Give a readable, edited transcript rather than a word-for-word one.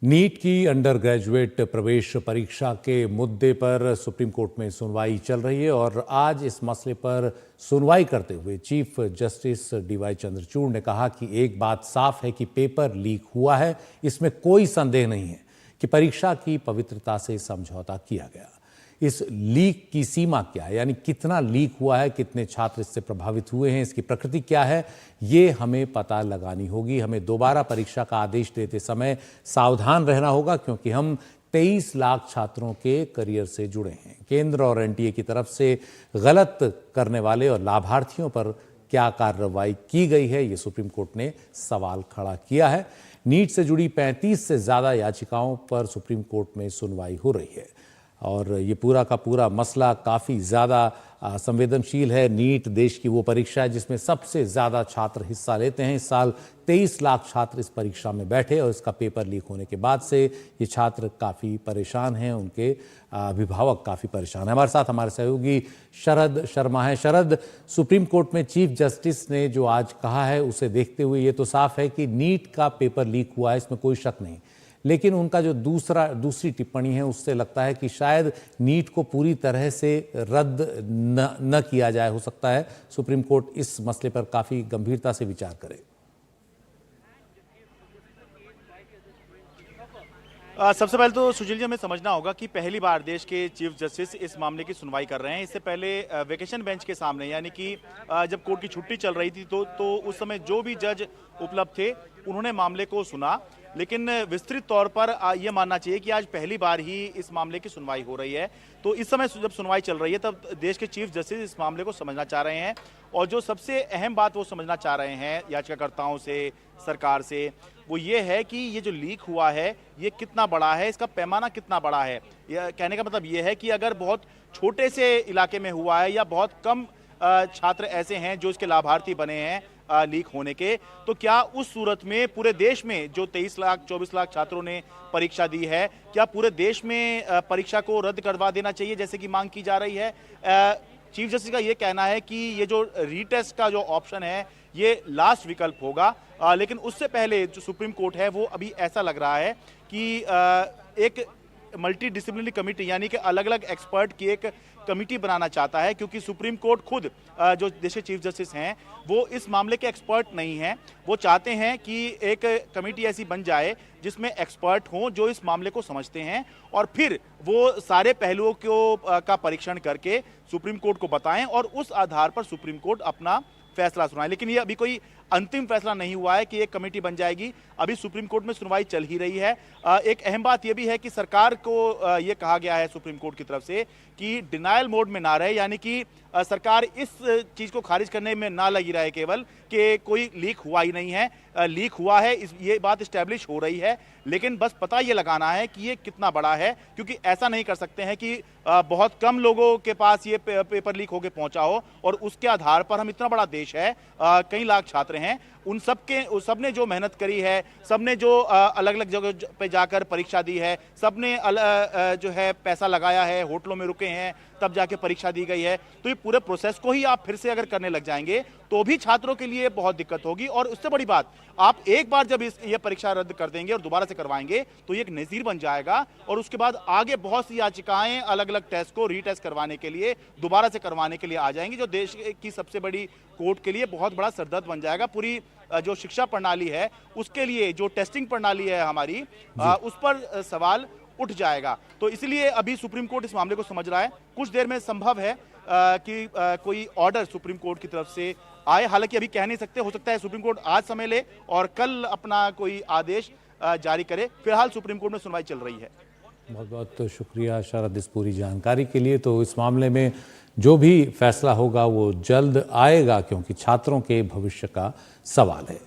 NEET की under graduate प्रवेश परीक्षा के मुद्दे पर सुप्रीम कोर्ट में सुनवाई चल रही है और आज इस मसले पर सुनवाई करते हुए चीफ जस्टिस डीवाई चंद्रचूड़ ने कहा कि एक बात साफ है कि पेपर लीक हुआ है। इसमें कोई संदेह नहीं है कि परीक्षा की पवित्रता से समझौता किया गया। इस लीक की सीमा क्या है, यानी कितना लीक हुआ है, कितने छात्र इससे प्रभावित हुए हैं, इसकी प्रकृति क्या है, ये हमें पता लगानी होगी। हमें दोबारा परीक्षा का आदेश देते समय सावधान रहना होगा क्योंकि हम 23 लाख छात्रों के करियर से जुड़े हैं। केंद्र और एनटीए की तरफ से गलत करने वाले और लाभार्थियों पर क्या कार्रवाई की गई है, ये सुप्रीम कोर्ट ने सवाल खड़ा किया है। नीट से जुड़ी 35 से ज्यादा याचिकाओं पर सुप्रीम कोर्ट में सुनवाई हो रही है और ये पूरा का पूरा मसला काफ़ी ज़्यादा संवेदनशील है। नीट देश की वो परीक्षा है जिसमें सबसे ज़्यादा छात्र हिस्सा लेते हैं। इस साल 23 लाख छात्र इस परीक्षा में बैठे और इसका पेपर लीक होने के बाद से ये छात्र काफ़ी परेशान हैं, उनके अभिभावक काफ़ी परेशान हैं। हमारे साथ हमारे सहयोगी शरद शर्मा हैं। शरद, सुप्रीम कोर्ट में चीफ जस्टिस ने जो आज कहा है उसे देखते हुए ये तो साफ है कि नीट का पेपर लीक हुआ है, इसमें कोई शक नहीं, लेकिन उनका जो दूसरी टिप्पणी है उससे लगता है कि शायद नीट को पूरी तरह से रद्द न किया जाए। हो सकता है सुप्रीम कोर्ट इस मसले पर काफी गंभीरता से विचार करे। सबसे पहले तो सुशील जी, हमें समझना होगा कि पहली बार देश के चीफ जस्टिस इस मामले की सुनवाई कर रहे हैं। इससे पहले वेकेशन बेंच के सामने, यानी कि जब कोर्ट की छुट्टी चल रही थी तो उस समय जो भी जज उपलब्ध थे उन्होंने मामले को सुना, लेकिन विस्तृत तौर पर यह मानना चाहिए कि आज पहली बार ही इस मामले की सुनवाई हो रही है। तो इस समय जब सुनवाई चल रही है तब देश के चीफ जस्टिस इस मामले को समझना चाह रहे हैं और जो सबसे अहम बात वो समझना चाह रहे हैं याचिकाकर्ताओं से, सरकार से, वो ये है कि ये जो लीक हुआ है ये कितना बड़ा है, इसका पैमाना कितना बड़ा है। यह कहने का मतलब ये है कि अगर बहुत छोटे से इलाके में हुआ है या बहुत कम छात्र ऐसे हैं जो इसके लाभार्थी बने हैं लीक होने के, तो क्या उस सूरत में पूरे देश में जो 23 लाख 24 लाख छात्रों ने परीक्षा दी है, क्या पूरे देश में परीक्षा को रद्द करवा देना चाहिए जैसे कि मांग की जा रही है। चीफ जस्टिस का ये कहना है कि ये जो रीटेस्ट का जो ऑप्शन है ये लास्ट विकल्प होगा, लेकिन उससे पहले जो सुप्रीम कोर्ट है वो अभी ऐसा लग रहा है कि एक मल्टी डिसिप्लिनरी कमेटी, यानी कि अलग अलग एक्सपर्ट की एक कमेटी बनाना चाहता है, क्योंकि सुप्रीम कोर्ट खुद जो देश के चीफ जस्टिस हैं वो इस मामले के एक्सपर्ट नहीं हैं। वो चाहते हैं कि एक कमेटी ऐसी बन जाए जिसमें एक्सपर्ट हों जो इस मामले को समझते हैं और फिर वो सारे पहलुओं को का परीक्षण करके सुप्रीम कोर्ट को बताएं और उस आधार पर सुप्रीम कोर्ट अपना फैसला सुनाए। लेकिन ये अभी कोई अंतिम फैसला नहीं हुआ है कि एक कमेटी बन जाएगी। अभी सुप्रीम कोर्ट में सुनवाई चल ही रही है। एक अहम बात यह भी है कि सरकार को ये कहा गया है सुप्रीम कोर्ट की तरफ से कि डिनायल मोड में ना रहे, यानी कि सरकार इस चीज को खारिज करने में ना लगी रहे केवल कि कोई लीक हुआ ही नहीं है। लीक हुआ है, ये बात इस्टेब्लिश हो रही है, लेकिन बस पता ये लगाना है कि ये कितना बड़ा है, क्योंकि ऐसा नहीं कर सकते हैं कि बहुत कम लोगों के पास ये पेपर लीक होकर पहुंचा हो और उसके आधार पर हम, इतना बड़ा देश है, कई लाख छात्र हैं, उन सबने जो मेहनत करी है, सबने जो अलग अलग जगह पे जाकर परीक्षा दी है, सबने जो है पैसा लगाया है, होटलों में रुके हैं, तब जाके परीक्षा दी गई है, तो ये पूरे प्रोसेस को ही आप फिर से अगर करने लग जाएंगे तो भी छात्रों के लिए बहुत दिक्कत होगी। और उससे बड़ी बात, आप एक बार जब ये परीक्षा रद्द कर देंगे और दोबारा से करवाएंगे तो ये एक नज़ीर बन जाएगा और उसके बाद आगे बहुत सी याचिकाएं अलग अलग टेस्ट को रीटेस्ट करवाने के लिए, दोबारा से करवाने के लिए आ जाएंगी, जो देश की सबसे बड़ी कोर्ट के लिए बहुत बड़ा सरदर्द बन जाएगा। पूरी जो शिक्षा प्रणाली है उसके लिए, जो टेस्टिंग प्रणाली है हमारी, उस पर सवाल उठ जाएगा। तो इसलिए अभी सुप्रीम कोर्ट इस मामले को समझ रहा है। कुछ देर में संभव है कि कोई ऑर्डर सुप्रीम कोर्ट की तरफ से आए, हालांकि अभी कह नहीं सकते, हो सकता है सुप्रीम कोर्ट आज समय ले और कल अपना कोई आदेश जारी करे। फिलहाल सुप्रीम कोर्ट में सुनवाई चल रही है। बहुत बहुत शुक्रिया शरद इस पूरी जानकारी के लिए। तो इस मामले में जो भी फैसला होगा वो जल्द आएगा क्योंकि छात्रों के भविष्य का सवाल है।